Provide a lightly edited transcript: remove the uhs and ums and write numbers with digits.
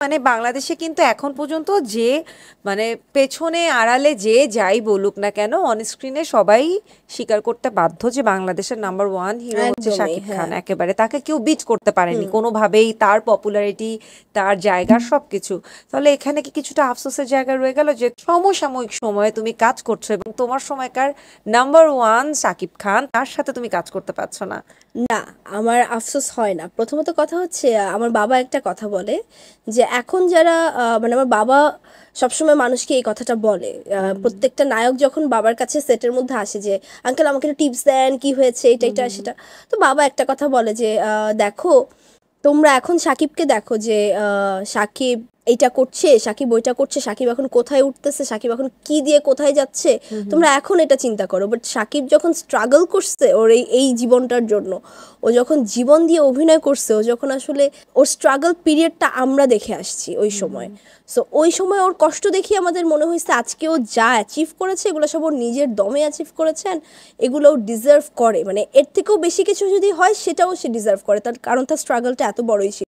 মানে বাংলাদেশে কিন্তু এখন পর্যন্ত যে মানে পেছনে আড়ালে যে যাই বলুক না কেন অন স্ক্রিনে সবাই স্বীকার করতে বাধ্য যে বাংলাদেশের নাম্বার ওয়ান হিরো হচ্ছে একদমই, শাকিব খান। হ্যাঁ। একেবারে তাকে কেউ বিট করতে পারেনি হুম। কোনোভাবেই, তার পপুলারিটি, তার জায়গা, সবকিছু। তাহলে এখানে কি কিছুটা আফসোসের জায়গা রয়ে গেল যে সমসাময়িক সময়ে তুমি কাজ করছো এবং তোমার সময়কার নাম্বার ওয়ান শাকিব খান, তার সাথে তুমি কাজ করতে পারছো না? না, আমার আফসোস হয় না। প্রথমত কথা হচ্ছে আমার বাবা একটা কথা বলে যে এখন যারা মানে আমার বাবা সবসময় মানুষকে এই কথাটা বলে। প্রত্যেকটা নায়ক যখন বাবার কাছে সেটের মধ্যে আসে যে আঙ্কেল আমাকে একটু টিপস দেন, কি হয়েছে এটা এটা সেটা। তো বাবা একটা কথা বলে যে দেখো তোমরা এখন সাকিবকে দেখো যে সাকিব এইটা করছে, সাকিব ওইটা করছে, সাকিব এখন কোথায় উঠতেছে, সাকিব এখন কি দিয়ে কোথায় যাচ্ছে, তোমরা এখন এটা চিন্তা করো। বাট সাকিব যখন স্ট্রাগল করছে ওর এই এই জীবনটার জন্য, ও যখন জীবন দিয়ে অভিনয় করছে, ও যখন আসলে ওর স্ট্রাগল পিরিয়ডটা আমরা দেখে আসছি ওই সময়। সো ওই সময় ওর কষ্ট দেখি আমাদের মনে হয়েছে আজকে ও যা অ্যাচিভ করেছে এগুলো সব ওর নিজের দমে অ্যাচিভ করেছেন, এগুলো ও ডিজার্ভ করে। মানে এর থেকেও বেশি কিছু যদি হয় সেটাও সে ডিজার্ভ করে, তার কারণ তার স্ট্রাগলটা এত বড়ই ছিল।